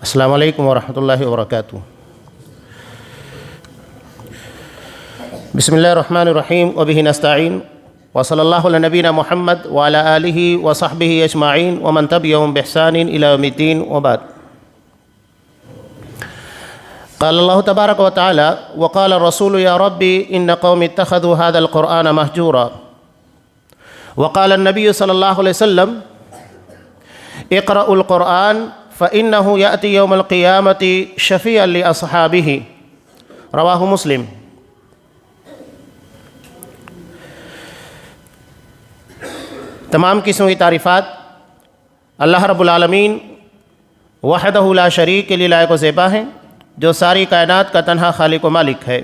السلام علیکم ورحمۃ اللہ وبرکاتہ۔ بسم اللہ الرحمن الرحیم وبہ نستعین وصلی اللہ علی نبینا محمد وعلی آلہ وصحبہ اجمعین ومن تبعہم بإحسان الی یوم الدین وبعد۔ قال اللہ تبارک وتعالی وقال الرسول یا ربی ان قوم اتخذوا هذا القرآن مہجورا وقال النبی صلی اللہ علیہ وسلم اقرأوا القرآن فإنه يأتي يوم القيامة شفيعا لأصحابه رواہ مسلم۔ تمام قسم کی تعریفات اللہ رب العالمین وحدہ لا شریک کے لیے لائق و زیبا ہیں، جو ساری کائنات کا تنہا خالق و مالک ہے،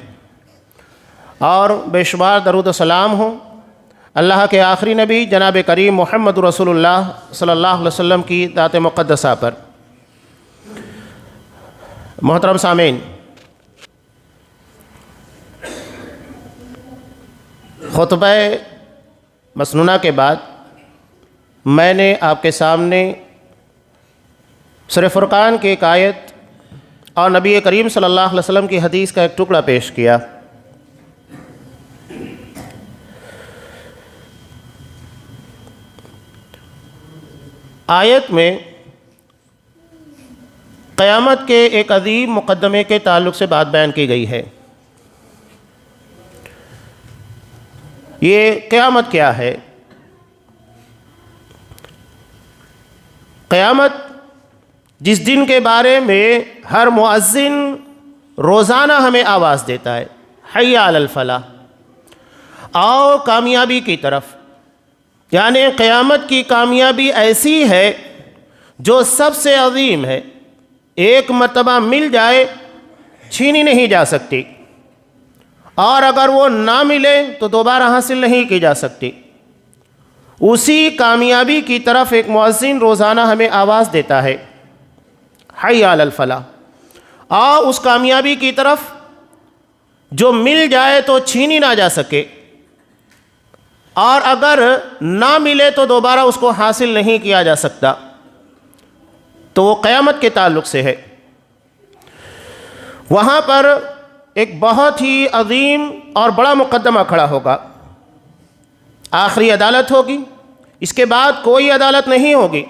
اور بے شمار درود و سلام ہوں اللہ کے آخری نبی جناب کریم محمد رسول اللہ صلی اللہ علیہ وسلم کی ذات مقدسہ پر۔ محترم سامعین، خطبہ مسنونہ کے بعد میں نے آپ کے سامنے سورہ فرقان کی ایک آیت اور نبی کریم صلی اللہ علیہ وسلم کی حدیث کا ایک ٹکڑا پیش کیا۔ آیت میں قیامت کے ایک عظیم مقدمے کے تعلق سے بات بیان کی گئی ہے۔ یہ قیامت کیا ہے؟ قیامت جس دن کے بارے میں ہر مؤذن روزانہ ہمیں آواز دیتا ہے، حی علی الفلاح، آؤ کامیابی کی طرف، یعنی قیامت کی کامیابی ایسی ہے جو سب سے عظیم ہے، ایک مرتبہ مل جائے چھینی نہیں جا سکتی، اور اگر وہ نہ ملے تو دوبارہ حاصل نہیں کی جا سکتی۔ اسی کامیابی کی طرف ایک مؤذن روزانہ ہمیں آواز دیتا ہے، حی علی الفلاح، آؤ اس کامیابی کی طرف جو مل جائے تو چھینی نہ جا سکے، اور اگر نہ ملے تو دوبارہ اس کو حاصل نہیں کیا جا سکتا۔ تو وہ قیامت کے تعلق سے ہے۔ وہاں پر ایک بہت ہی عظیم اور بڑا مقدمہ کھڑا ہوگا، آخری عدالت ہوگی، اس کے بعد کوئی عدالت نہیں ہوگی،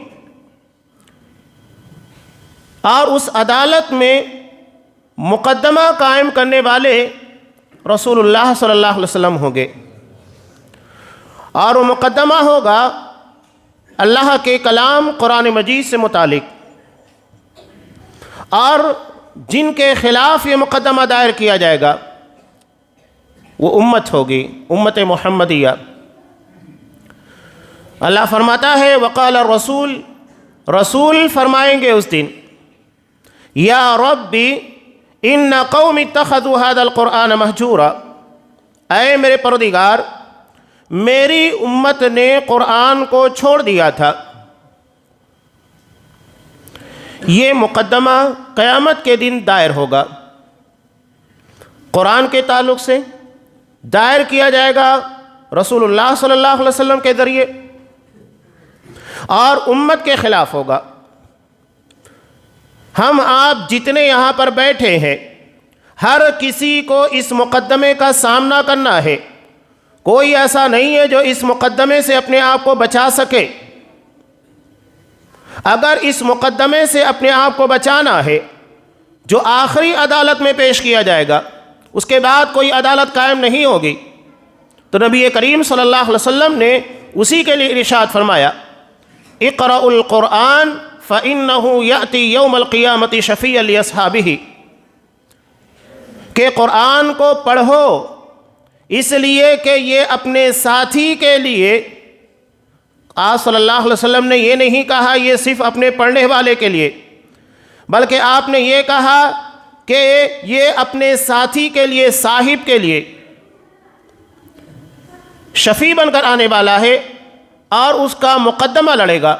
اور اس عدالت میں مقدمہ قائم کرنے والے رسول اللہ صلی اللہ علیہ وسلم ہوں گے، اور وہ مقدمہ ہوگا اللہ کے کلام قرآن مجید سے متعلق، اور جن کے خلاف یہ مقدمہ دائر کیا جائے گا وہ امت ہوگی، امت محمدیہ۔ اللہ فرماتا ہے وقال الرسول، رسول فرمائیں گے اس دن، یا ربی ان قوم اتخذوا هذا القرآن مہجورا، اے میرے پروردگار، میری امت نے قرآن کو چھوڑ دیا تھا۔ یہ مقدمہ قیامت کے دن دائر ہوگا، قرآن کے تعلق سے دائر کیا جائے گا رسول اللہ صلی اللہ علیہ وسلم کے ذریعے، اور امت کے خلاف ہوگا۔ ہم آپ جتنے یہاں پر بیٹھے ہیں، ہر کسی کو اس مقدمے کا سامنا کرنا ہے، کوئی ایسا نہیں ہے جو اس مقدمے سے اپنے آپ کو بچا سکے۔ اگر اس مقدمے سے اپنے آپ کو بچانا ہے جو آخری عدالت میں پیش کیا جائے گا، اس کے بعد کوئی عدالت قائم نہیں ہوگی، تو نبی کریم صلی اللہ علیہ وسلم نے اسی کے لیے ارشاد فرمایا، اقرأوا القرآن فإنه يأتي يوم القیامة شفیعا لأصحابہ، کہ قرآن کو پڑھو اس لیے کہ یہ اپنے ساتھی کے لیے، آپ صلی اللہ علیہ وسلم نے یہ نہیں کہا یہ صرف اپنے پڑھنے والے کے لیے، بلکہ آپ نے یہ کہا کہ یہ اپنے ساتھی کے لیے، صاحب کے لیے شفیع بن کر آنے والا ہے، اور اس کا مقدمہ لڑے گا۔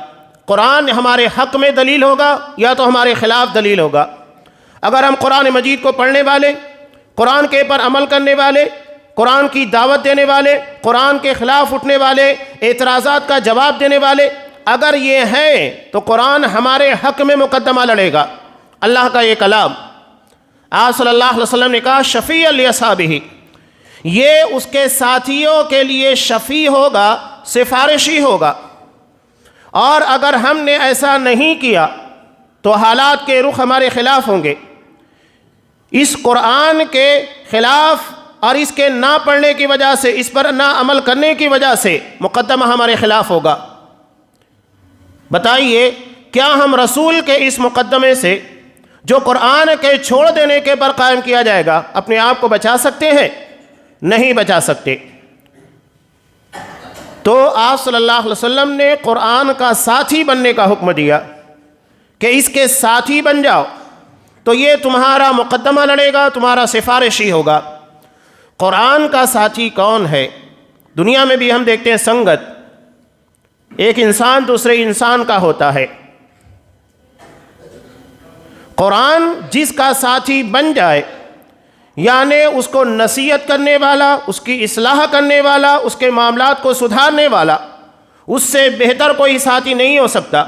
قرآن ہمارے حق میں دلیل ہوگا یا تو ہمارے خلاف دلیل ہوگا۔ اگر ہم قرآن مجید کو پڑھنے والے، قرآن کے پر عمل کرنے والے، قرآن کی دعوت دینے والے، قرآن کے خلاف اٹھنے والے، اعتراضات کا جواب دینے والے اگر یہ ہیں تو قرآن ہمارے حق میں مقدمہ لڑے گا، اللہ کا یہ کلام آپ صلی اللہ علیہ وسلم نے کہا شفیع لاصحابہ، یہ اس کے ساتھیوں کے لیے شفیع ہوگا، سفارشی ہوگا، اور اگر ہم نے ایسا نہیں کیا تو حالات کے رخ ہمارے خلاف ہوں گے۔ اس قرآن کے خلاف اور اس کے نہ پڑھنے کی وجہ سے، اس پر نہ عمل کرنے کی وجہ سے مقدمہ ہمارے خلاف ہوگا۔ بتائیے کیا ہم رسول کے اس مقدمے سے جو قرآن کے چھوڑ دینے کے پر قائم کیا جائے گا اپنے آپ کو بچا سکتے ہیں؟ نہیں بچا سکتے۔ تو آپ صلی اللہ علیہ وسلم نے قرآن کا ساتھی بننے کا حکم دیا کہ اس کے ساتھی بن جاؤ، تو یہ تمہارا مقدمہ لڑے گا، تمہارا سفارشی ہوگا۔ قرآن کا ساتھی کون ہے؟ دنیا میں بھی ہم دیکھتے ہیں سنگت، ایک انسان دوسرے انسان کا ہوتا ہے۔ قرآن جس کا ساتھی بن جائے، یعنی اس کو نصیحت کرنے والا، اس کی اصلاح کرنے والا، اس کے معاملات کو سدھارنے والا، اس سے بہتر کوئی ساتھی نہیں ہو سکتا۔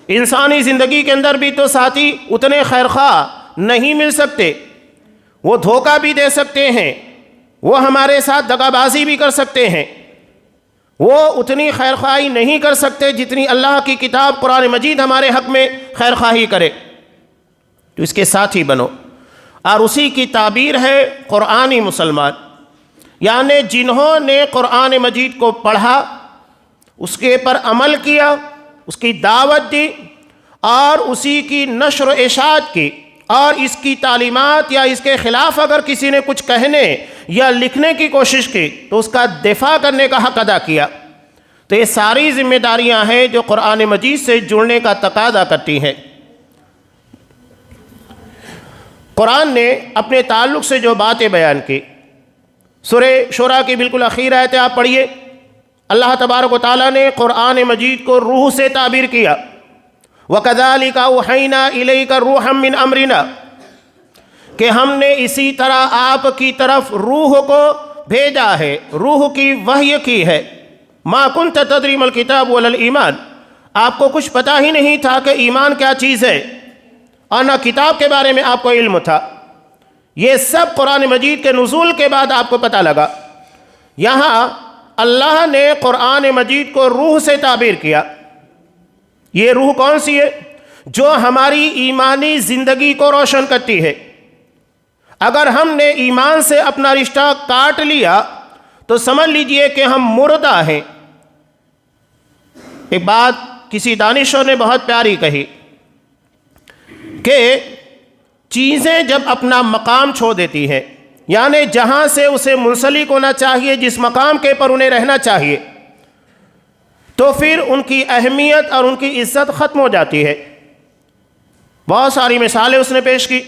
انسانی زندگی کے اندر بھی تو ساتھی اتنے خیرخواہ نہیں مل سکتے، وہ دھوکہ بھی دے سکتے ہیں، وہ ہمارے ساتھ دغا بازی بھی کر سکتے ہیں، وہ اتنی خیرخواہی نہیں کر سکتے جتنی اللہ کی کتاب قرآن مجید ہمارے حق میں خیرخواہی کرے۔ تو اس کے ساتھی بنو، اور اسی کی تعبیر ہے قرآنی مسلمان، یعنی جنہوں نے قرآن مجید کو پڑھا، اس کے پر عمل کیا، اس کی دعوت دی اور اسی کی نشر و اشاعت کی، اور اس کی تعلیمات یا اس کے خلاف اگر کسی نے کچھ کہنے یا لکھنے کی کوشش کی تو اس کا دفاع کرنے کا حق ادا کیا۔ تو یہ ساری ذمہ داریاں ہیں جو قرآن مجید سے جڑنے کا تقاضا کرتی ہیں۔ قرآن نے اپنے تعلق سے جو باتیں بیان کی، سورہ شورى کی بالکل اخیر آیت آپ پڑھیے، اللہ تبارک و تعالیٰ نے قرآن مجید کو روح سے تعبیر کیا، وَكَذَلِكَ أَوْحَيْنَا إِلَيْكَ رُوحًا مِّنْ أَمْرِنَا، کہ ہم نے اسی طرح آپ کی طرف روح کو بھیجا ہے، روح کی وحی کی ہے۔ مَا كُنْتَ تَدْرِي مَا الْكِتَابُ وَلَا الْإِيمَانُ، آپ کو کچھ پتہ ہی نہیں تھا کہ ایمان کیا چیز ہے، اور نہ کتاب کے بارے میں آپ کو علم تھا۔ یہ سب قرآن مجید کے نزول کے بعد آپ کو پتہ لگا۔ یہاں اللہ نے قرآن مجید کو روح سے تعبیر کیا۔ یہ روح کون سی ہے؟ جو ہماری ایمانی زندگی کو روشن کرتی ہے۔ اگر ہم نے ایمان سے اپنا رشتہ کاٹ لیا تو سمجھ لیجئے کہ ہم مردہ ہیں۔ ایک بات کسی دانشور نے بہت پیاری کہی کہ چیزیں جب اپنا مقام چھوڑ دیتی ہیں، یعنی جہاں سے اسے منسلک ہونا چاہیے، جس مقام کے پر انہیں رہنا چاہیے، تو پھر ان کی اہمیت اور ان کی عزت ختم ہو جاتی ہے۔ بہت ساری مثالیں اس نے پیش کی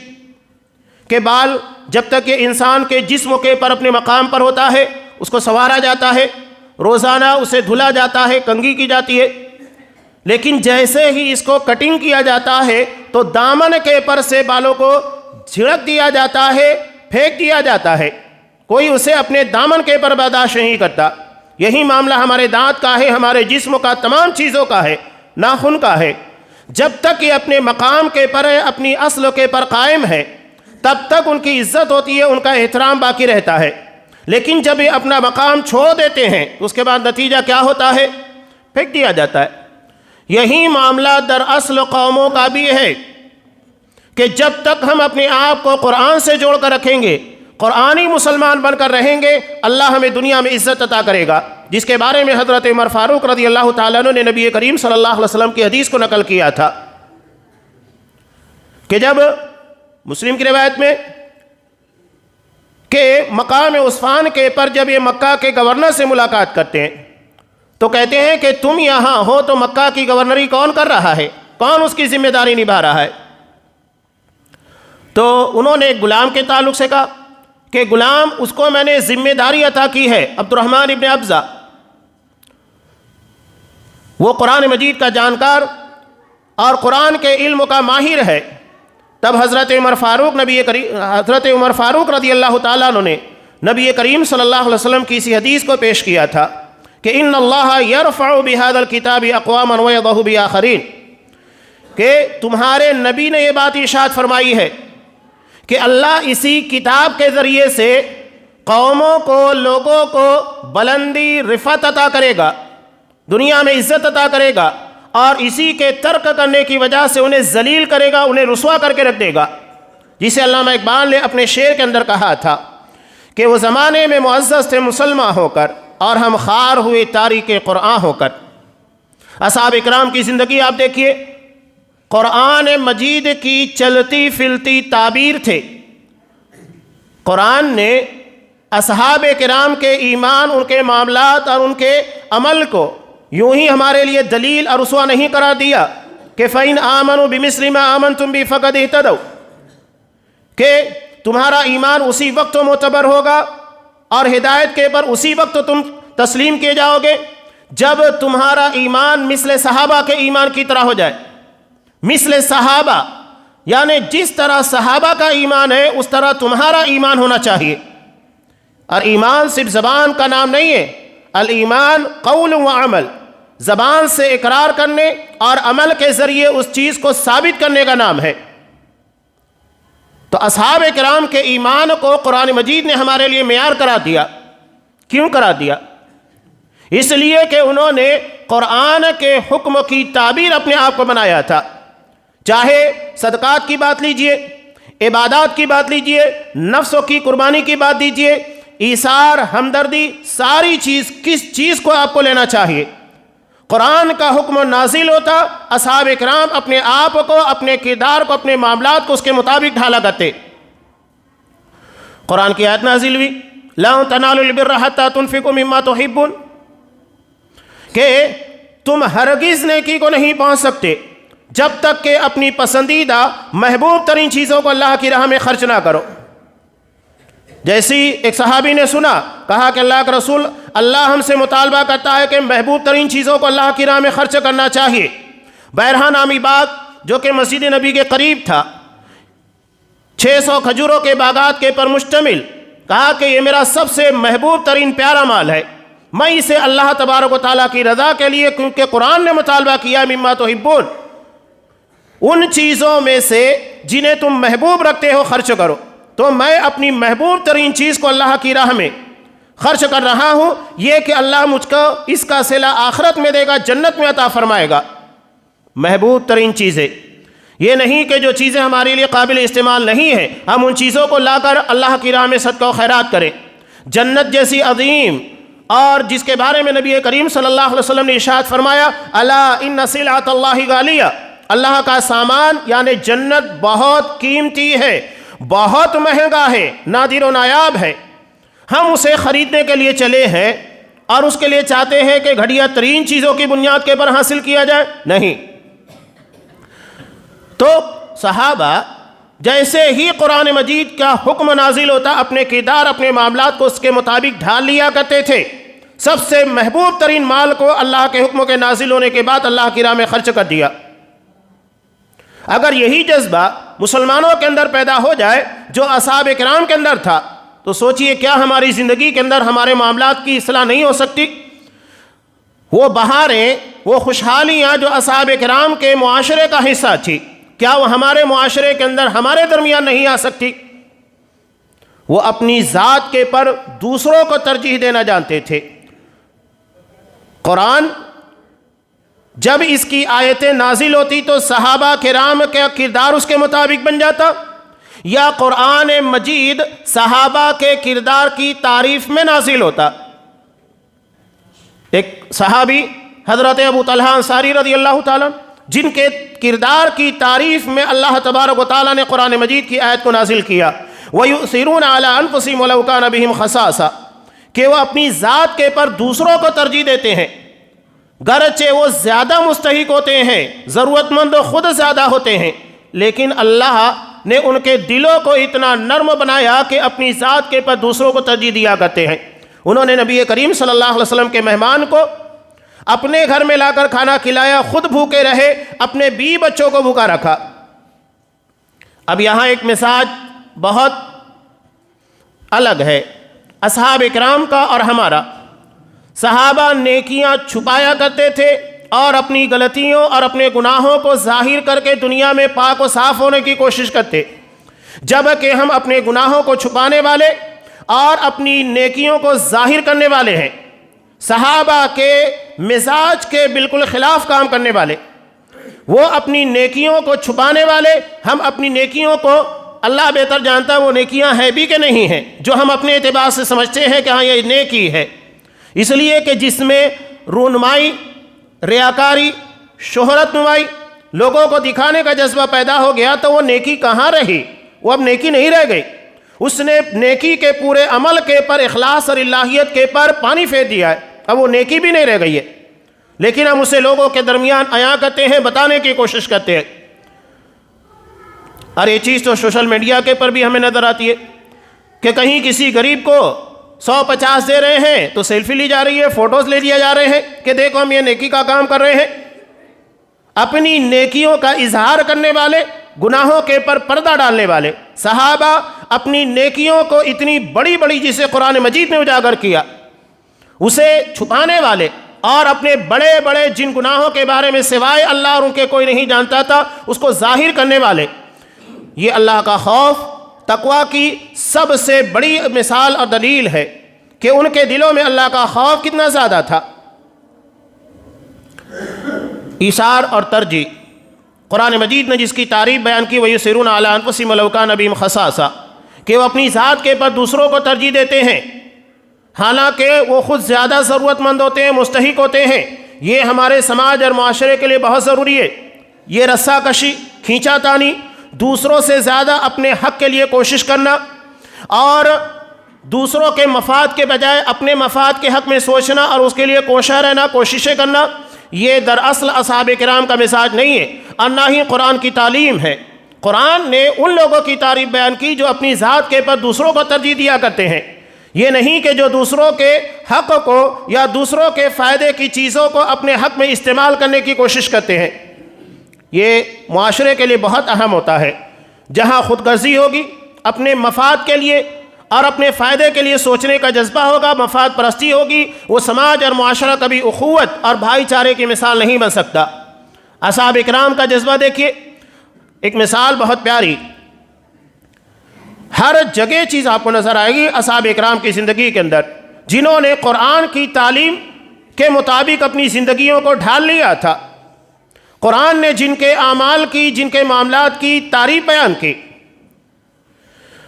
کہ بال جب تک کہ انسان کے جسم کے پر اپنے مقام پر ہوتا ہے، اس کو سنوارا جاتا ہے، روزانہ اسے دھلا جاتا ہے، کنگھی کی جاتی ہے، لیکن جیسے ہی اس کو کٹنگ کیا جاتا ہے تو دامن کے پر سے بالوں کو جھڑک دیا جاتا ہے، پھینک دیا جاتا ہے، کوئی اسے اپنے دامن کے پر برداشت نہیں کرتا۔ یہی معاملہ ہمارے دانت کا ہے، ہمارے جسم کا، تمام چیزوں کا ہے، ناخن کا ہے۔ جب تک یہ اپنے مقام کے پر ہے، اپنی اصل کے پر قائم ہے، تب تک ان کی عزت ہوتی ہے، ان کا احترام باقی رہتا ہے۔ لیکن جب یہ اپنا مقام چھوڑ دیتے ہیں تو اس کے بعد نتیجہ کیا ہوتا ہے؟ پھینک دیا جاتا ہے۔ یہی معاملہ دراصل قوموں کا بھی ہے کہ جب تک ہم اپنے آپ کو قرآن سے جوڑ کر رکھیں گے، قرآنی مسلمان بن کر رہیں گے، اللہ ہمیں دنیا میں عزت عطا کرے گا، جس کے بارے میں حضرت عمر فاروق رضی اللہ تعالیٰ عنہ نے نبی کریم صلی اللہ علیہ وسلم کی حدیث کو نقل کیا تھا کہ جب مسلم کی روایت میں کہ مقام عثمان کے پر جب یہ مکہ کے گورنر سے ملاقات کرتے ہیں تو کہتے ہیں کہ تم یہاں ہو تو مکہ کی گورنری کون کر رہا ہے، کون اس کی ذمہ داری نبھا رہا ہے؟ تو انہوں نے ایک غلام کے تعلق سے کہا کہ غلام، اس کو میں نے ذمہ داری عطا کی ہے، عبد الرحمن ابن ابزہ، وہ قرآن مجید کا جانکار اور قرآن کے علم کا ماہر ہے۔ تب حضرت عمر فاروق رضی اللہ تعالیٰ عنہ نے نبی کریم صلی اللہ علیہ وسلم کی اسی حدیث کو پیش کیا تھا کہ ان اللہ یرفع بہذا الکتاب اقواما ویضع بآخرین، کہ تمہارے نبی نے یہ بات ارشاد فرمائی ہے کہ اللہ اسی کتاب کے ذریعے سے قوموں کو، لوگوں کو بلندی، رفعت عطا کرے گا، دنیا میں عزت عطا کرے گا، اور اسی کے ترک کرنے کی وجہ سے انہیں ذلیل کرے گا، انہیں رسوا کر کے رکھ دے گا، جسے علامہ اقبال نے اپنے شعر کے اندر کہا تھا کہ وہ زمانے میں معزز تھے مسلمان ہو کر، اور ہم خوار ہوئے تاریک قرآن ہو کر۔ اصحاب اکرام کی زندگی آپ دیکھیے، قرآن مجید کی چلتی پھرتی تعبیر تھے۔ قرآن نے اصحاب کرام کے ایمان، ان کے معاملات اور ان کے عمل کو یوں ہی ہمارے لیے دلیل اور اسوہ نہیں قرار دیا کہ فَإِنْ آمَنُوا بِمِثْلِ مَا آمَنْتُمْ بِهِ فَقَدِ اهْتَدَوْا، کہ تمہارا ایمان اسی وقت معتبر ہوگا اور ہدایت کے پر اسی وقت تم تسلیم کیے جاؤ گے جب تمہارا ایمان مثل صحابہ کے ایمان کی طرح ہو جائے۔ مثل صحابہ یعنی جس طرح صحابہ کا ایمان ہے اس طرح تمہارا ایمان ہونا چاہیے۔ اور ایمان صرف زبان کا نام نہیں ہے، الایمان قول و عمل، زبان سے اقرار کرنے اور عمل کے ذریعے اس چیز کو ثابت کرنے کا نام ہے۔ تو اصحاب کرام کے ایمان کو قرآن مجید نے ہمارے لیے معیار قرار دیا۔ کیوں قرار دیا؟ اس لیے کہ انہوں نے قرآن کے حکم کی تعبیر اپنے آپ کو بنایا تھا۔ چاہے صدقات کی بات لیجئے، عبادات کی بات لیجئے، نفسوں کی قربانی کی بات دیجئے، ایثار، ہمدردی، ساری چیز کس چیز کو آپ کو لینا چاہیے؟ قرآن کا حکم نازل ہوتا، اصحاب اکرام اپنے آپ کو، اپنے کردار کو، اپنے معاملات کو اس کے مطابق ڈھالا کرتے۔ قرآن کی آیت نازل ہوئی لَن تَنَالُوا الْبِرَّ حَتَّى تُنْفِقُوا مِمَّا تُحِبُّونَ، کہ تم ہرگز نیکی کو نہیں پہنچ سکتے جب تک کہ اپنی پسندیدہ محبوب ترین چیزوں کو اللہ کی راہ میں خرچ نہ کرو۔ جیسی ایک صحابی نے سنا، کہا کہ اللہ کا رسول، اللہ ہم سے مطالبہ کرتا ہے کہ محبوب ترین چیزوں کو اللہ کی راہ میں خرچ کرنا چاہیے۔ بیرہا نامی باغ جو کہ مسجد نبی کے قریب تھا، 600 کھجوروں کے باغات کے پر مشتمل، کہا کہ یہ میرا سب سے محبوب ترین پیارا مال ہے، میں اسے اللہ تبارک و تعالیٰ کی رضا کے لیے، کیونکہ قرآن نے مطالبہ کیا مما تحبون، ان چیزوں میں سے جنہیں تم محبوب رکھتے ہو خرچ کرو، تو میں اپنی محبوب ترین چیز کو اللہ کی راہ میں خرچ کر رہا ہوں، یہ کہ اللہ مجھ کو اس کا صلہ آخرت میں دے گا، جنت میں عطا فرمائے گا۔ محبوب ترین چیزیں، یہ نہیں کہ جو چیزیں ہمارے لیے قابل استعمال نہیں ہیں ہم ان چیزوں کو لا کر اللہ کی راہ میں صدقہ و خیرات کریں۔ جنت جیسی عظیم، اور جس کے بارے میں نبی کریم صلی اللہ علیہ وسلم نے ارشاد فرمایا الا ان سلعۃ اللہ غالیہ، اللہ کا سامان یعنی جنت بہت قیمتی ہے، بہت مہنگا ہے، نادر و نایاب ہے۔ ہم اسے خریدنے کے لیے چلے ہیں اور اس کے لیے چاہتے ہیں کہ گھٹیا ترین چیزوں کی بنیاد کے پر حاصل کیا جائے، نہیں۔ تو صحابہ جیسے ہی قرآن مجید کا حکم نازل ہوتا، اپنے کردار، اپنے معاملات کو اس کے مطابق ڈھال لیا کرتے تھے۔ سب سے محبوب ترین مال کو اللہ کے حکم کے نازل ہونے کے بعد اللہ کی راہ میں خرچ کر دیا۔ اگر یہی جذبہ مسلمانوں کے اندر پیدا ہو جائے جو اصحاب کرام کے اندر تھا، تو سوچئے کیا ہماری زندگی کے اندر ہمارے معاملات کی اصلاح نہیں ہو سکتی؟ وہ بہاریں، وہ خوشحالیاں جو اصحاب کرام کے معاشرے کا حصہ تھی، کیا وہ ہمارے معاشرے کے اندر ہمارے درمیان نہیں آ سکتی؟ وہ اپنی ذات کے پر دوسروں کو ترجیح دینا جانتے تھے۔ قرآن جب اس کی آیتیں نازل ہوتی تو صحابہ کرام کا کردار اس کے مطابق بن جاتا، یا قرآن مجید صحابہ کے کردار کی تعریف میں نازل ہوتا؟ ایک صحابی حضرت ابو طلحہ انصاری رضی اللہ تعالیٰ، جن کے کردار کی تعریف میں اللہ تبارک و تعالیٰ نے قرآن مجید کی آیت کو نازل کیا، وَيُؤْثِرُونَ عَلَىٰ أَنفُسِهِمْ وَلَوْ كَانَ بِهِمْ خَصَاصَةٌ، کہ وہ اپنی ذات کے پر دوسروں کو ترجیح دیتے ہیں، گرچہ وہ زیادہ مستحق ہوتے ہیں، ضرورت مند خود زیادہ ہوتے ہیں، لیکن اللہ نے ان کے دلوں کو اتنا نرم بنایا کہ اپنی ذات کے پر دوسروں کو ترجیح دیا کرتے ہیں۔ انہوں نے نبی کریم صلی اللہ علیہ وسلم کے مہمان کو اپنے گھر میں لا کر کھانا کھلایا، خود بھوکے رہے، اپنے بیوی بچوں کو بھوکا رکھا۔ اب یہاں ایک مزاج بہت الگ ہے اصحاب اکرام کا اور ہمارا۔ صحابہ نیکیاں چھپایا کرتے تھے اور اپنی غلطیوں اور اپنے گناہوں کو ظاہر کر کے دنیا میں پاک و صاف ہونے کی کوشش کرتے، جبکہ ہم اپنے گناہوں کو چھپانے والے اور اپنی نیکیوں کو ظاہر کرنے والے ہیں۔ صحابہ کے مزاج کے بالکل خلاف کام کرنے والے، وہ اپنی نیکیوں کو چھپانے والے، ہم اپنی نیکیوں کو اللہ بہتر جانتا ہے وہ نیکیاں ہیں بھی کہ نہیں ہیں، جو ہم اپنے اعتبار سے سمجھتے ہیں کہ ہاں یہ نیکی ہے، اس لیے کہ جس میں رونمائی، ریاکاری، شہرت نمائی، لوگوں کو دکھانے کا جذبہ پیدا ہو گیا تو وہ نیکی کہاں رہی؟ وہ اب نیکی نہیں رہ گئی۔ اس نے نیکی کے پورے عمل کے پر، اخلاص اور الہیت کے پر پانی پھیر دیا ہے، اب وہ نیکی بھی نہیں رہ گئی ہے، لیکن ہم اسے لوگوں کے درمیان عیاں کرتے ہیں، بتانے کی کوشش کرتے ہیں۔ اور یہ چیز تو سوشل میڈیا کے پر بھی ہمیں نظر آتی ہے کہ کہیں کسی غریب کو 150 دے رہے ہیں تو سیلفی لی جا رہی ہے، فوٹوز لے لیا جا رہے ہیں کہ دیکھو ہم یہ نیکی کا کام کر رہے ہیں۔ اپنی نیکیوں کا اظہار کرنے والے، گناہوں کے پر پردہ ڈالنے والے، صحابہ اپنی نیکیوں کو اتنی بڑی بڑی جسے قرآن مجید نے اجاگر کیا، اسے چھپانے والے، اور اپنے بڑے بڑے جن گناہوں کے بارے میں سوائے اللہ اور ان کے کوئی نہیں جانتا تھا اس کو ظاہر کرنے والے۔ یہ اللہ کا خوف، تقویٰ کی سب سے بڑی مثال اور دلیل ہے کہ ان کے دلوں میں اللہ کا خوف کتنا زیادہ تھا۔ ایثار اور ترجیح، قرآن مجید نے جس کی تعریف بیان کی، وَيُؤْثِرُونَ عَلَىٰ أَنفُسِهِمْ وَلَوْ كَانَ بِهِمْ خَصَاصَةٌ، کہ وہ اپنی ذات کے پر دوسروں کو ترجیح دیتے ہیں حالانکہ وہ خود زیادہ ضرورت مند ہوتے ہیں، مستحق ہوتے ہیں۔ یہ ہمارے سماج اور معاشرے کے لیے بہت ضروری ہے۔ یہ رسہ کشی، کھینچا تانی، دوسروں سے زیادہ اپنے حق کے لیے کوشش کرنا اور دوسروں کے مفاد کے بجائے اپنے مفاد کے حق میں سوچنا اور اس کے لیے کوشاں رہنا، کوششیں کرنا، یہ دراصل اصحاب کرام کا مزاج نہیں ہے اور نہ ہی قرآن کی تعلیم ہے۔ قرآن نے ان لوگوں کی تعریف بیان کی جو اپنی ذات کے پر دوسروں کو ترجیح دیا کرتے ہیں، یہ نہیں کہ جو دوسروں کے حق کو یا دوسروں کے فائدے کی چیزوں کو اپنے حق میں استعمال کرنے کی کوشش کرتے ہیں۔ یہ معاشرے کے لیے بہت اہم ہوتا ہے۔ جہاں خود غرضی ہوگی، اپنے مفاد کے لیے اور اپنے فائدے کے لیے سوچنے کا جذبہ ہوگا، مفاد پرستی ہوگی، وہ سماج اور معاشرہ کبھی اخوت اور بھائی چارے کی مثال نہیں بن سکتا۔ اصحاب اکرام کا جذبہ دیکھیے، ایک مثال بہت پیاری، ہر جگہ چیز آپ کو نظر آئے گی اصحاب اکرام کی زندگی کے اندر، جنہوں نے قرآن کی تعلیم کے مطابق اپنی زندگیوں کو ڈھال لیا تھا۔ قرآن نے جن کے اعمال کی، جن کے معاملات کی تعریف بیان کی۔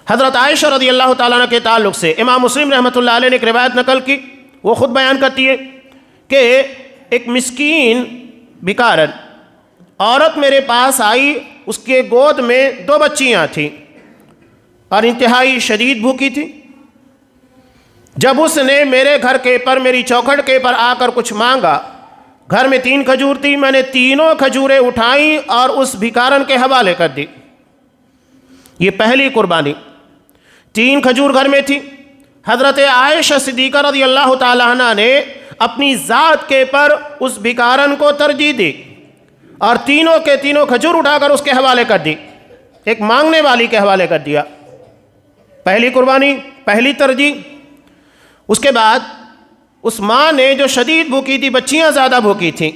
حضرت عائشہ رضی اللہ تعالیٰ عنہ کے تعلق سے امام مسلم رحمۃ اللہ علیہ نے ایک روایت نقل کی، وہ خود بیان کرتی ہے کہ ایک مسکین بیکارن عورت میرے پاس آئی، اس کے گود میں 2 بچیاں تھیں اور انتہائی شدید بھوکی تھی۔ جب اس نے میرے گھر کے پر، میری چوکھٹ کے پر آ کر کچھ مانگا، گھر میں 3 کھجور تھی، میں نے تینوں کھجوریں اٹھائیں اور اس بھکارن کے حوالے کر دی۔ یہ پہلی قربانی۔ 3 کھجور گھر میں تھی۔ حضرت عائشہ صدیقہ رضی اللہ تعالیٰ عنہ نے اپنی ذات کے پر اس بھکارن کو ترجیح دی اور تینوں کے تینوں کھجور اٹھا کر اس کے حوالے کر دی، ایک مانگنے والی کے حوالے کر دیا۔ پہلی قربانی، پہلی ترجیح۔ اس کے بعد اس ماں نے جو شدید بھوکی تھی، بچیاں زیادہ بھوکی تھیں،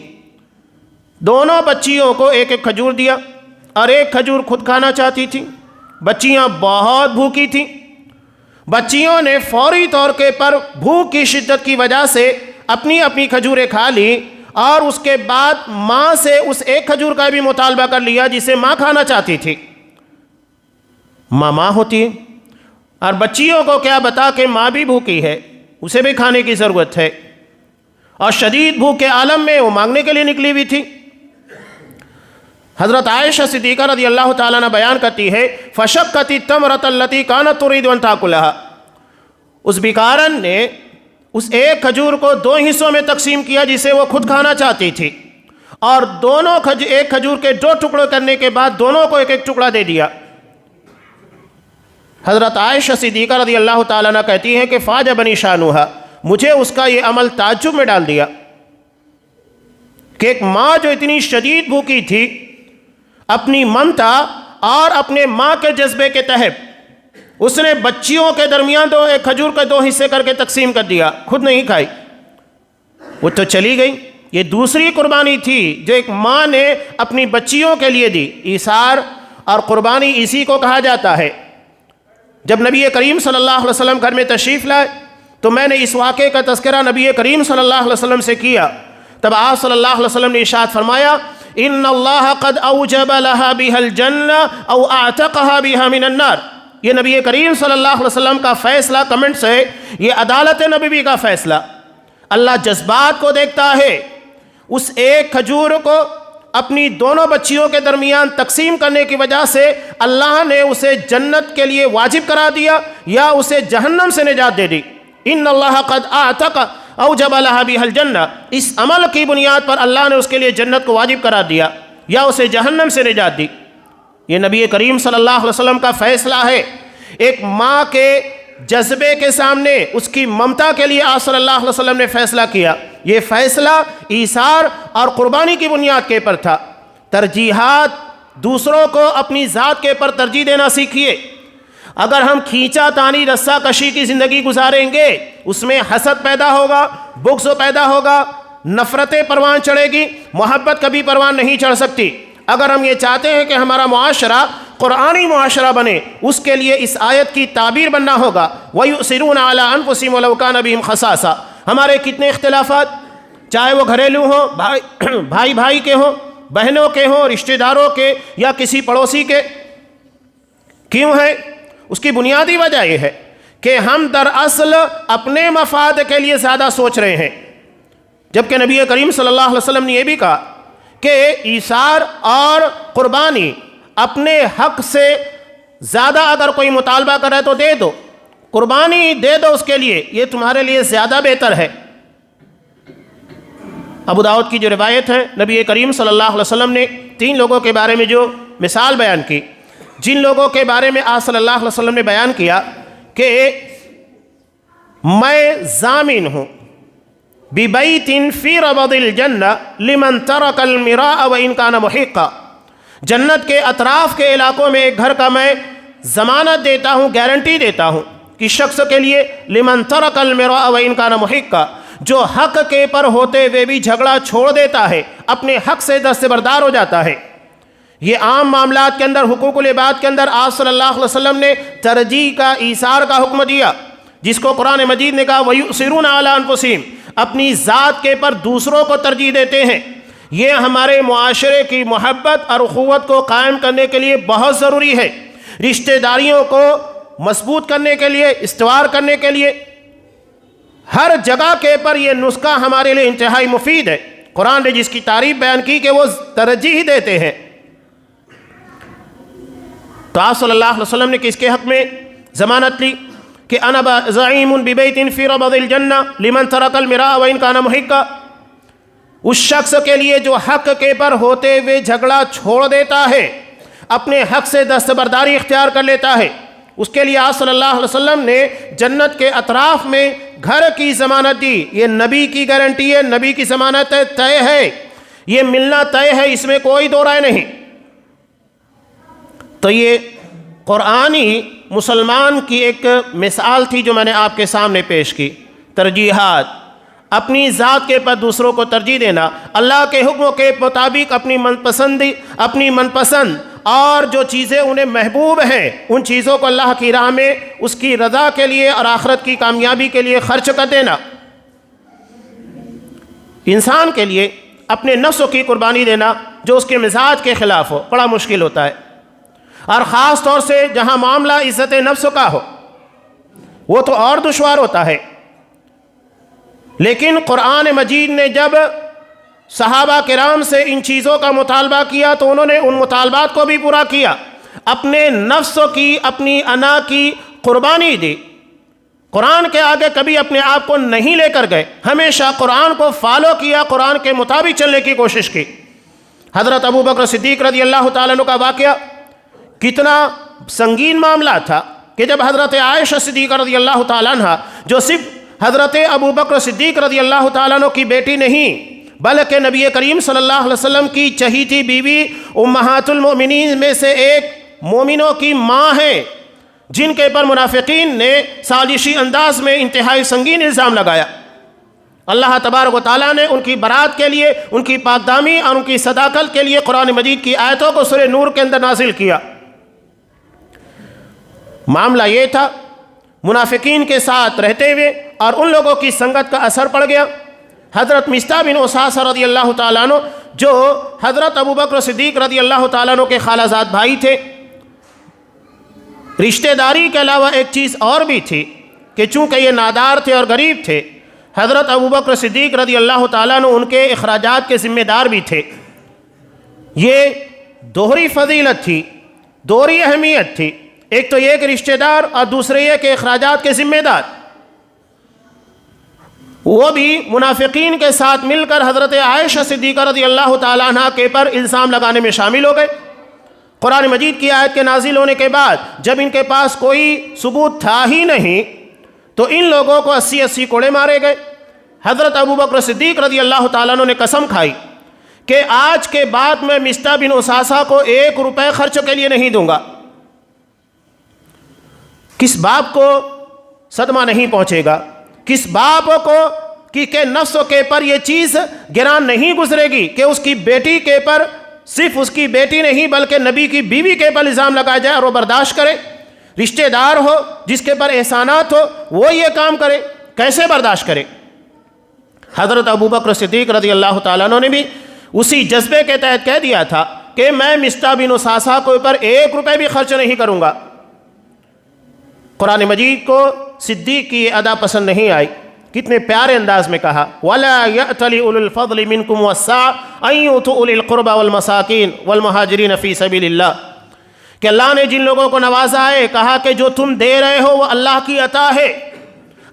دونوں بچیوں کو ایک ایک کھجور دیا اور ایک کھجور خود کھانا چاہتی تھی۔ بچیاں بہت بھوکی تھیں، بچیوں نے فوری طور کے پر بھوک کی شدت کی وجہ سے اپنی اپنی کھجوریں کھا لی اور اس کے بعد ماں سے اس ایک کھجور کا بھی مطالبہ کر لیا جسے ماں کھانا چاہتی تھی۔ ماں ہوتی ہے اور بچیوں کو کیا بتا کہ ماں بھی بھوکی ہے، اسے بھی کھانے کی ضرورت ہے، اور شدید بھوک کے عالم میں وہ مانگنے کے لیے نکلی ہوئی تھی۔ حضرت عائشہ صدیقہ رضی اللہ تعالیٰ عنہ بیان کرتی ہے، فَشَقَّتِ التَّمْرَةَ الَّتِي كَانَتْ تُرِيدُ أَن تَأْكُلَهَا، اس بیکارن نے اس ایک کھجور کو 2 حصوں میں تقسیم کیا جسے وہ خود کھانا چاہتی تھی، اور دونوں ایک کھجور کے 2 ٹکڑے کرنے کے بعد دونوں کو ایک ایک ٹکڑا دے دیا۔ حضرت عائشہ صدیقہ رضی اللہ تعالیٰ عنہ کہتی ہیں کہ فَعَجَبَنِي شَأْنُهَا، مجھے اس کا یہ عمل تعجب میں ڈال دیا کہ ایک ماں جو اتنی شدید بھوکی تھی، اپنی ممتا اور اپنے ماں کے جذبے کے تحت اس نے بچیوں کے درمیان ایک کھجور کے 2 حصے کر کے تقسیم کر دیا، خود نہیں کھائی، وہ تو چلی گئی۔ یہ دوسری قربانی تھی جو ایک ماں نے اپنی بچیوں کے لیے دی. ایثار اور قربانی اسی کو کہا جاتا ہے. جب نبی کریم صلی اللہ علیہ وسلم گھر میں تشریف لائے تو میں نے اس واقعے کا تذکرہ نبی کریم صلی اللہ علیہ وسلم سے کیا. تب آپ صلی اللہ علیہ وسلم نے ارشاد فرمایا ان اللہ قد اوجب لها بها الجنہ او اعتقها بها من النار. یہ نبی کریم صلی اللہ علیہ وسلم کا فیصلہ کمنٹ سے، یہ عدالت نبوی کا فیصلہ. اللہ جذبات کو دیکھتا ہے. اس ایک کھجور کو اپنی دونوں بچیوں کے درمیان تقسیم کرنے کی وجہ سے اللہ نے اسے جنت کے لیے واجب کرا دیا یا اسے جہنم سے نجات دے دی. ان اللہ قد اعتق اوجب لها بها الجنہ. اس عمل کی بنیاد پر اللہ نے اس کے لیے جنت کو واجب کرا دیا یا اسے جہنم سے نجات دی. یہ نبی کریم صلی اللہ علیہ وسلم کا فیصلہ ہے. ایک ماں کے جذبے کے سامنے اس کی ممتا کے لیے آپ صلی اللہ علیہ وسلم نے فیصلہ کیا. یہ فیصلہ ایثار اور قربانی کی بنیاد کے پر تھا. ترجیحات، دوسروں کو اپنی ذات کے پر ترجیح دینا سیکھیے. اگر ہم کھینچا تانی رسہ کشی کی زندگی گزاریں گے اس میں حسد پیدا ہوگا، بغض پیدا ہوگا، نفرتیں پروان چڑھے گی، محبت کبھی پروان نہیں چڑھ سکتی. اگر ہم یہ چاہتے ہیں کہ ہمارا معاشرہ قرآنی معاشرہ بنے اس کے لیے اس آیت کی تعبیر بننا ہوگا. وَيُؤْثِرُونَ عَلَىٰ أَنفُسِهِمْ وَلَوْ كَانَ بِهِمْ خَصَاصَةٌ. ہمارے کتنے اختلافات، چاہے وہ گھریلو ہوں، بھائی کے ہوں، بہنوں کے ہوں، رشتہ داروں کے یا کسی پڑوسی کے. کیوں ہے؟ اس کی بنیادی وجہ یہ ہے کہ ہم دراصل اپنے مفاد کے لیے زیادہ سوچ رہے ہیں، جبکہ نبی کریم صلی اللہ علیہ وسلم نے یہ بھی کہا کہ ایثار اور قربانی اپنے حق سے زیادہ اگر کوئی مطالبہ کرے تو دے دو، قربانی دے دو اس کے لیے، یہ تمہارے لیے زیادہ بہتر ہے. ابو داؤد کی جو روایت ہے، نبی کریم صلی اللہ علیہ وسلم نے 3 لوگوں کے بارے میں جو مثال بیان کی، جن لوگوں کے بارے میں آپ صلی اللہ علیہ وسلم نے بیان کیا کہ میں ضامن ہوں بِبَيْتٍ فِي رَبَضِ الْجَنَّةِ لِمَنْ تَرَكَ الْمِرَاءَ وَإِنْ كَانَ مُحِقًّا. جنت کے اطراف کے علاقوں میں ایک گھر کا میں ضمانت دیتا ہوں، گارنٹی دیتا ہوں کہ شخص کے لیے لِمَنْ تَرَكَ الْمِرَاءَ وَإِنْ كَانَ مُحِقًّا، جو حق کے پر ہوتے ہوئے بھی جھگڑا چھوڑ دیتا ہے، اپنے حق سے دستبردار ہو جاتا ہے. یہ عام معاملات کے اندر، حقوق العباد کے اندر آپ صلی اللہ علیہ وسلم نے ترجیح کا، ایثار کا حکم دیا، جس کو قرآن مجید نے کہا وَيُؤْثِرُونَ عَلَىٰ أَنفُسِهِمْ، اپنی ذات کے پر دوسروں کو ترجیح دیتے ہیں. یہ ہمارے معاشرے کی محبت اور اخوت کو قائم کرنے کے لیے بہت ضروری ہے. رشتہ داریوں کو مضبوط کرنے کے لیے، استوار کرنے کے لیے ہر جگہ کے پر یہ نسخہ ہمارے لیے انتہائی مفید ہے. قرآن نے جس کی تعریف بیان کی کہ وہ ترجیح دیتے ہیں، تو آپ صلی اللہ علیہ وسلم نے کس کے حق میں ضمانت لی کہ انا زعیم ببیت فی ربض الجنہ لمن ترک المراء وان کان محقا. اس شخص کے لیے جو حق کے پر ہوتے ہوئے جھگڑا چھوڑ دیتا ہے، اپنے حق سے دستبرداری اختیار کر لیتا ہے، اس کے لیے آپ صلی اللہ علیہ وسلم نے جنت کے اطراف میں گھر کی ضمانت دی. یہ نبی کی گارنٹی ہے، نبی کی ضمانت ہے، طے ہے، یہ ملنا طے ہے، اس میں کوئی دو رائے نہیں. تو یہ قرآنی مسلمان کی ایک مثال تھی جو میں نے آپ کے سامنے پیش کی. ترجیحات، اپنی ذات کے پر دوسروں کو ترجیح دینا، اللہ کے حکموں کے مطابق اپنی من پسند اور جو چیزیں انہیں محبوب ہیں ان چیزوں کو اللہ کی راہ میں اس کی رضا کے لیے اور آخرت کی کامیابی کے لیے خرچ کر دینا. انسان کے لیے اپنے نفس کی قربانی دینا جو اس کے مزاج کے خلاف ہو بڑا مشکل ہوتا ہے، اور خاص طور سے جہاں معاملہ عزت نفس کا ہو وہ تو اور دشوار ہوتا ہے. لیکن قرآن مجید نے جب صحابہ کرام سے ان چیزوں کا مطالبہ کیا تو انہوں نے ان مطالبات کو بھی پورا کیا، اپنے نفس کی، اپنی انا کی قربانی دی. قرآن کے آگے کبھی اپنے آپ کو نہیں لے کر گئے، ہمیشہ قرآن کو فالو کیا، قرآن کے مطابق چلنے کی کوشش کی. حضرت ابو بکر صدیق رضی اللہ تعالیٰ عنہ کا واقعہ کتنا سنگین معاملہ تھا کہ جب حضرت عائشہ صدیقہ رضی اللہ تعالیٰ عنہ، جو صرف حضرت ابو بکر صدیق رضی اللہ تعالیٰ عنہ کی بیٹی نہیں بلکہ نبی کریم صلی اللہ علیہ وسلم کی چہیتی بیوی امہات المؤمنین میں سے ایک مومنوں کی ماں ہیں، جن کے پر منافقین نے سازشی انداز میں انتہائی سنگین الزام لگایا. اللہ تبارک و تعالیٰ نے ان کی برات کے لیے، ان کی پاکدامی اور ان کی صداقت کے لیے قرآن مجید کی آیتوں کو سورہ نور کے اندر نازل کیا۔ معاملہ یہ تھا، منافقین کے ساتھ رہتے ہوئے اور ان لوگوں کی سنگت کا اثر پڑ گیا۔ حضرت مصطح بن اساسہ رضی اللہ تعالیٰ عنہ، جو حضرت ابوبکر صدیق رضی اللہ تعالیٰ عنہ کے خالہ زاد بھائی تھے، رشتہ داری کے علاوہ ایک چیز اور بھی تھی کہ چونکہ یہ نادار تھے اور غریب تھے، حضرت ابوبکر صدیق رضی اللہ تعالیٰ عنہ ان کے اخراجات کے ذمہ دار بھی تھے۔ یہ دوہری فضیلت تھی، دوہری اہمیت تھی، ایک تو یہ کہ رشتہ دار اور دوسرے یہ کہ اخراجات کے ذمہ دار۔ وہ بھی منافقین کے ساتھ مل کر حضرت عائشہ صدیقہ رضی اللہ تعالیٰ عنہ کے پر الزام لگانے میں شامل ہو گئے۔ قرآن مجید کی آیت کے نازل ہونے کے بعد جب ان کے پاس کوئی ثبوت تھا ہی نہیں تو ان لوگوں کو 80 کوڑے مارے گئے۔ حضرت ابوبکر صدیق رضی اللہ تعالیٰ عنہ نے قسم کھائی کہ آج کے بعد میں مصطح بن اساسہ کو 1 روپے خرچ کے لیے نہیں دوں گا۔ کس باپ کو صدمہ نہیں پہنچے گا، کس باپ کو کہ نفس کے پر یہ چیز گران نہیں گزرے گی کہ اس کی بیٹی کے پر، صرف اس کی بیٹی نہیں بلکہ نبی کی بیوی کے پر الزام لگایا جائے اور وہ برداشت کرے؟ رشتہ دار ہو جس کے پر احسانات ہو وہ یہ کام کرے، کیسے برداشت کرے؟ حضرت ابوبکر صدیق رضی اللہ تعالیٰ عنہ نے بھی اسی جذبے کے تحت کہہ دیا تھا کہ میں مصطح بن اساسہ کے اوپر 1 روپے بھی خرچ نہیں کروں گا۔ قرآن مجید کو صدیق کی ادا پسند نہیں آئی، کتنے پیارے انداز میں کہا وَلَا يَأْتَلِ أُولُو الْفَضْلِ مِنْكُمْ وَالسَّعَةِ أَن يُؤْتُوا أُولِي الْقُرْبَى وَالْمَسَاكِينَ وَالْمُهَاجِرِينَ فِي سَبِيلِ اللَّهِ کہ اللہ نے جن لوگوں کو نوازا ہے، کہا کہ جو تم دے رہے ہو وہ اللہ کی عطا ہے،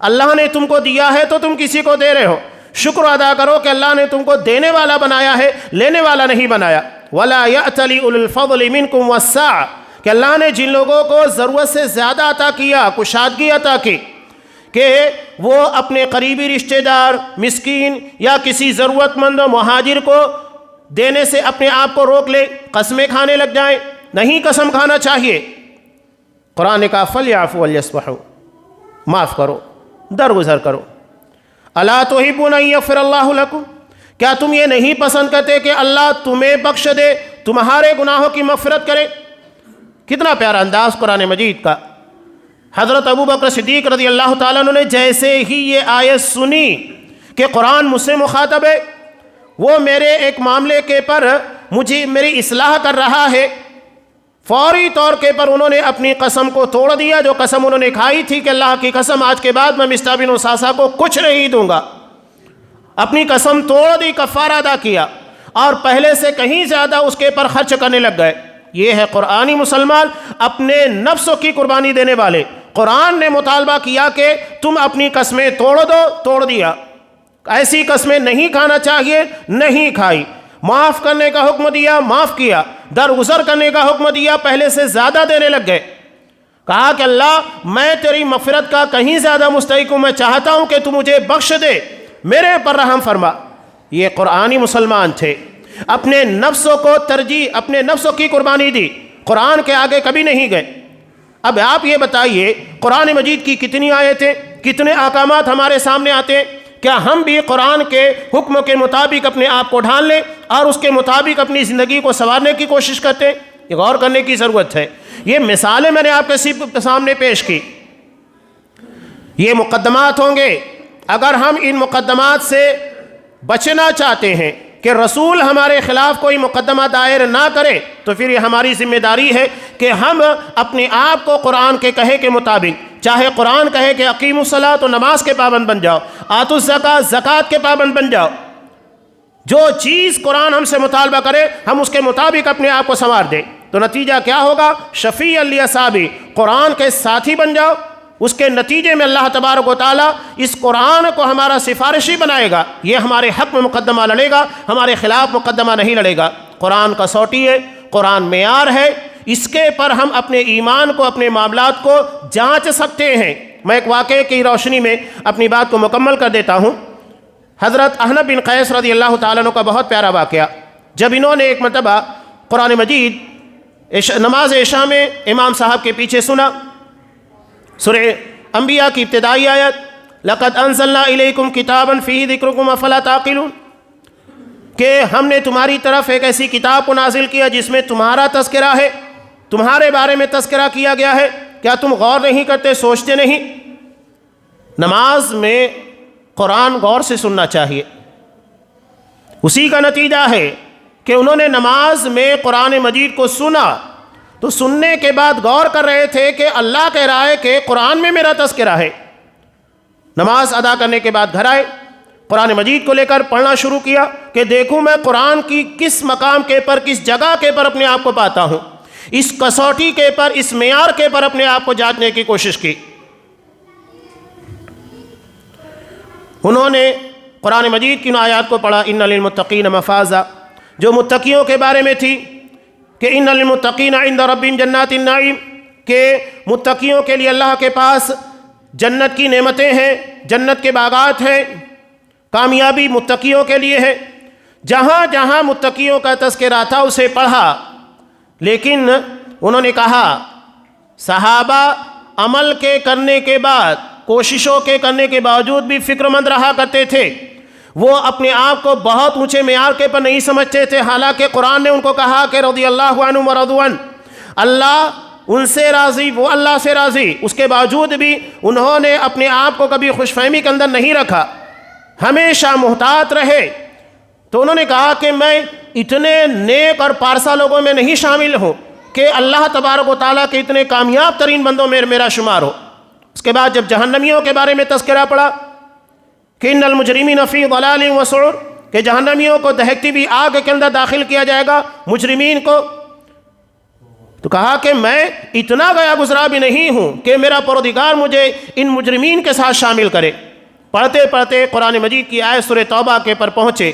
اللہ نے تم کو دیا ہے تو تم کسی کو دے رہے ہو، شکر ادا کرو کہ اللہ نے تم کو دینے والا بنایا ہے، لینے والا نہیں بنایا۔ وَلَا يَأْتَلِ أُولُو الْفَضْلِ مِنْكُمْ وَالسَّعَةِ کہ اللہ نے جن لوگوں کو ضرورت سے زیادہ عطا کیا، کشادگی عطا کی، کہ وہ اپنے قریبی رشتہ دار، مسکین یا کسی ضرورت مند مہاجر کو دینے سے اپنے آپ کو روک لے، قسمیں کھانے لگ جائیں، نہیں قسم کھانا چاہیے۔ قرآن نے کہا فَلْيَعْفُوا وَلْيَصْفَحُوا، معاف کرو، درگزر کرو۔ اَلَا تُحِبُّونَ أَن يَغْفِرَ اللَّهُ لَكُمْ کیا تم یہ نہیں پسند کرتے کہ اللہ تمہیں بخش دے، تمہارے گناہوں کی مغفرت کرے؟ کتنا پیارا انداز قرآن مجید کا۔ حضرت ابوبکر صدیق رضی اللہ تعالیٰ عنہ نے جیسے ہی یہ آیت سنی کہ قرآن مجھ سے مخاطب ہے، وہ میرے ایک معاملے کے پر مجھے میری اصلاح کر رہا ہے، فوری طور کے پر انہوں نے اپنی قسم کو توڑ دیا، جو قسم انہوں نے کھائی تھی کہ اللہ کی قسم آج کے بعد میں مصطح بن اساسہ کو کچھ نہیں دوں گا، اپنی قسم توڑ دی، کفارہ ادا کیا اور پہلے سے کہیں زیادہ اس کے پر خرچ کرنے لگ گئے۔ یہ ہے قرآنی مسلمان، اپنے نفسوں کی قربانی دینے والے۔ قرآن نے مطالبہ کیا کہ تم اپنی قسمیں توڑ دو، توڑ دیا، ایسی قسمیں نہیں کھانا چاہیے، نہیں کھائی، معاف کرنے کا حکم دیا، معاف کیا، درگزر کرنے کا حکم دیا، پہلے سے زیادہ دینے لگ گئے۔ کہا کہ اللہ میں تیری مغفرت کا کہیں زیادہ مستحق ہوں، میں چاہتا ہوں کہ تو مجھے بخش دے، میرے پر رحم فرما۔ یہ قرآنی مسلمان تھے، اپنے نفسوں کو ترجیح، اپنے نفسوں کی قربانی دی، قرآن کے آگے کبھی نہیں گئے۔ اب آپ یہ بتائیے قرآن مجید کی کتنی آیتیں، کتنے احکامات ہمارے سامنے آتے ہیں، کیا ہم بھی قرآن کے حکم کے مطابق اپنے آپ کو ڈھال لیں اور اس کے مطابق اپنی زندگی کو سنوارنے کی کوشش کرتے ہیں؟ یہ غور کرنے کی ضرورت ہے۔ یہ مثالیں میں نے آپ کے سامنے پیش کی، یہ مقدمات ہوں گے۔ اگر ہم ان مقدمات سے بچنا چاہتے ہیں کہ رسول ہمارے خلاف کوئی مقدمہ دائر نہ کرے تو پھر یہ ہماری ذمہ داری ہے کہ ہم اپنے آپ کو قرآن کے کہے کے مطابق، چاہے قرآن کہے کہ اقیموا الصلاۃ تو نماز کے پابند بن جاؤ، آتوا الزکوٰۃ زکوٰۃ کے پابند بن جاؤ، جو چیز قرآن ہم سے مطالبہ کرے ہم اس کے مطابق اپنے آپ کو سنوار دیں، تو نتیجہ کیا ہوگا؟ شفیع لاصحابی، قرآن کے ساتھی بن جاؤ۔ اس کے نتیجے میں اللہ تبارک و تعالیٰ اس قرآن کو ہمارا سفارشی بنائے گا، یہ ہمارے حق میں مقدمہ لڑے گا، ہمارے خلاف مقدمہ نہیں لڑے گا۔ قرآن کسوٹی ہے، قرآن معیار ہے، اس کے پر ہم اپنے ایمان کو، اپنے معاملات کو جانچ سکتے ہیں۔ میں ایک واقعے کی روشنی میں اپنی بات کو مکمل کر دیتا ہوں۔ حضرت احنف بن قیس رضی اللہ تعالیٰ عنہ کا بہت پیارا واقعہ، جب انہوں نے ایک مرتبہ قرآن مجید نماز عشاء میں امام صاحب کے پیچھے سنا، سورہ انبیاء کی ابتدائی آیت لقد انزلنا الیکم کتابا فیہ ذکرکم افلا تعقلون، کہ ہم نے تمہاری طرف ایک ایسی کتاب کو نازل کیا جس میں تمہارا تذکرہ ہے، تمہارے بارے میں تذکرہ کیا گیا ہے، کیا تم غور نہیں کرتے، سوچتے نہیں؟ نماز میں قرآن غور سے سننا چاہیے۔ اسی کا نتیجہ ہے کہ انہوں نے نماز میں قرآن مجید کو سنا تو سننے کے بعد غور کر رہے تھے کہ اللہ کہہ رہا ہے کہ قرآن میں میرا تذکرہ ہے۔ نماز ادا کرنے کے بعد گھر آئے، قرآن مجید کو لے کر پڑھنا شروع کیا کہ دیکھوں میں قرآن کی کس مقام کے پر، کس جگہ کے پر اپنے آپ کو پاتا ہوں، اس کسوٹی کے پر، اس معیار کے پر اپنے آپ کو جانچنے کی کوشش کی۔ انہوں نے قرآن مجید کی ان آیات کو پڑھا، ان للمتقین مفازا، جو متقیوں کے بارے میں تھی کہ ان للمتقین عند ربهم جنات النعیم، کہ متقیوں کے لیے اللہ کے پاس جنت کی نعمتیں ہیں، جنت کے باغات ہیں، کامیابی متقیوں کے لیے ہے۔ جہاں جہاں متقیوں کا تذکرہ تھا اسے پڑھا، لیکن انہوں نے کہا صحابہ عمل کے کرنے کے بعد، کوششوں کے کرنے کے باوجود بھی فکر مند رہا کرتے تھے، وہ اپنے آپ کو بہت اونچے معیار کے پر نہیں سمجھتے تھے، حالانکہ قرآن نے ان کو کہا کہ رضی اللہ عنہم ورضوا عنہ، اللہ ان سے راضی، وہ اللہ سے راضی، اس کے باوجود بھی انہوں نے اپنے آپ کو کبھی خوش فہمی کے اندر نہیں رکھا، ہمیشہ محتاط رہے۔ تو انہوں نے کہا کہ میں اتنے نیک اور پارسا لوگوں میں نہیں شامل ہوں کہ اللہ تبارک و تعالیٰ کے اتنے کامیاب ترین بندوں میں میرا شمار ہو۔ اس کے بعد جب جہنمیوں کے بارے میں تذکرہ پڑا کہ ان المجرمین فی ضلال وسعر، کہ جہنمیوں کو دہکتی بھی آگ کے اندر داخل کیا جائے گا، مجرمین کو، تو کہا کہ میں اتنا گیا گزرا بھی نہیں ہوں کہ میرا پروردگار مجھے ان مجرمین کے ساتھ شامل کرے۔ پڑھتے پڑھتے قرآن مجید کی آیت سورہ توبہ کے پر پہنچے،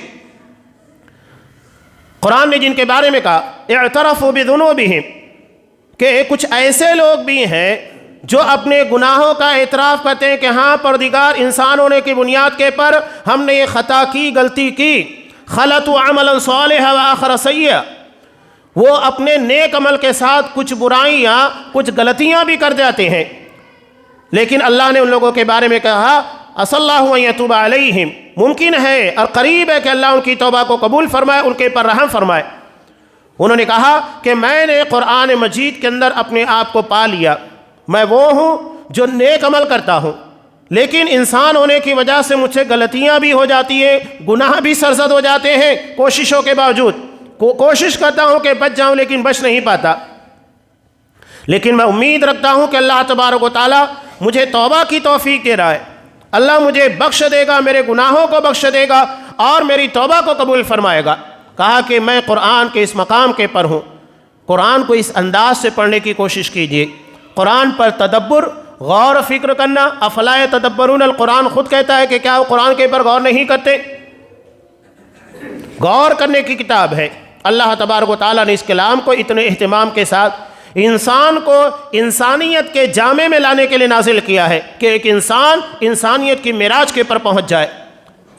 قرآن نے جن کے بارے میں کہا اعترفوا بذنوبہم، کہ کچھ ایسے لوگ بھی ہیں جو اپنے گناہوں کا اعتراف کرتے ہیں کہ ہاں پروردگار، انسان ہونے کی بنیاد کے پر ہم نے یہ خطا کی، غلطی کی، خلطوا عملا صالحا وآخر سیئا، وہ اپنے نیک عمل کے ساتھ کچھ برائیاں، کچھ غلطیاں بھی کر جاتے ہیں، لیکن اللہ نے ان لوگوں کے بارے میں کہا عسى اللہ ان یتوب علیہم، ممکن ہے اور قریب ہے کہ اللہ ان کی توبہ کو قبول فرمائے، ان کے پر رحم فرمائے۔ انہوں نے کہا کہ میں نے قرآن مجید کے اندر اپنے آپ کو پا لیا، میں وہ ہوں جو نیک عمل کرتا ہوں، لیکن انسان ہونے کی وجہ سے مجھ سے غلطیاں بھی ہو جاتی ہیں، گناہ بھی سرزد ہو جاتے ہیں، کوششوں کے باوجود کوشش کرتا ہوں کہ بچ جاؤں لیکن بچ نہیں پاتا، لیکن میں امید رکھتا ہوں کہ اللہ تبارک و تعالیٰ مجھے توبہ کی توفیق دے رہا ہے، اللہ مجھے بخش دے گا، میرے گناہوں کو بخش دے گا اور میری توبہ کو قبول فرمائے گا۔ کہا کہ میں قرآن کے اس مقام کے پر ہوں، قرآن کو اس انداز سے پڑھنے کی کوشش کیجیے، قرآن پر تدبر، غور و فکر کرنا، افلا یتدبرون القرآن، خود کہتا ہے کہ کیا وہ قرآن کے پر غور نہیں کرتے؟ غور کرنے کی کتاب ہے۔ اللہ تبارک و تعالیٰ نے اس کلام کو اتنے اہتمام کے ساتھ انسان کو انسانیت کے جامع میں لانے کے لیے نازل کیا ہے کہ ایک انسان انسانیت کی معراج کے پر پہنچ جائے۔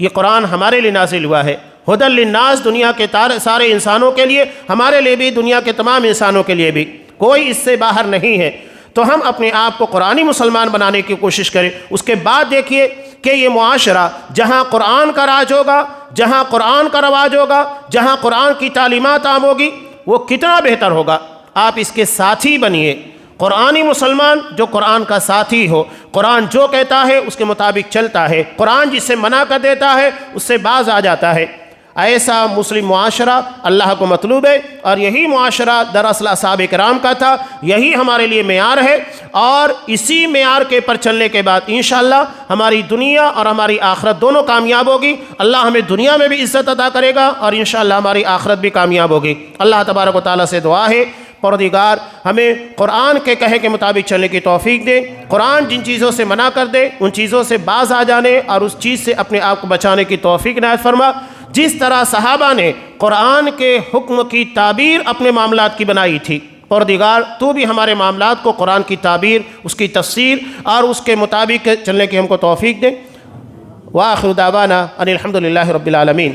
یہ قرآن ہمارے لیے نازل ہوا ہے، ھدی للناس، دنیا کے سارے انسانوں کے لیے، ہمارے لیے بھی، دنیا کے تمام انسانوں کے لیے بھی، کوئی اس سے باہر نہیں ہے۔ تو ہم اپنے آپ کو قرآنی مسلمان بنانے کی کوشش کریں۔ اس کے بعد دیکھیے کہ یہ معاشرہ جہاں قرآن کا راج ہوگا، جہاں قرآن کا رواج ہوگا، جہاں قرآن کی تعلیمات عام ہوگی، وہ کتنا بہتر ہوگا۔ آپ اس کے ساتھی بنیے، قرآنی مسلمان جو قرآن کا ساتھی ہو، قرآن جو کہتا ہے اس کے مطابق چلتا ہے، قرآن جس سے منع کر دیتا ہے اس سے باز آ جاتا ہے۔ ایسا مسلم معاشرہ اللہ کو مطلوب ہے، اور یہی معاشرہ دراصل اصحاب کرام کا تھا، یہی ہمارے لیے معیار ہے، اور اسی معیار کے پر چلنے کے بعد انشاءاللہ ہماری دنیا اور ہماری آخرت دونوں کامیاب ہوگی۔ اللہ ہمیں دنیا میں بھی عزت عطا کرے گا اور انشاءاللہ ہماری آخرت بھی کامیاب ہوگی۔ اللہ تبارک و تعالیٰ سے دعا ہے پروردگار ہمیں قرآن کے کہے کے مطابق چلنے کی توفیق دے، قرآن جن چیزوں سے منع کر دے ان چیزوں سے باز آ جانے اور اس چیز سے اپنے آپ کو بچانے کی توفیق عنایت فرما۔ جس طرح صحابہ نے قرآن کے حکم کی تعبیر اپنے معاملات کی بنائی تھی، پروردگار تو بھی ہمارے معاملات کو قرآن کی تعبیر، اس کی تفسیر اور اس کے مطابق چلنے کی ہم کو توفیق دے۔ وآخر دعوانا ان الحمد للہ رب العالمین۔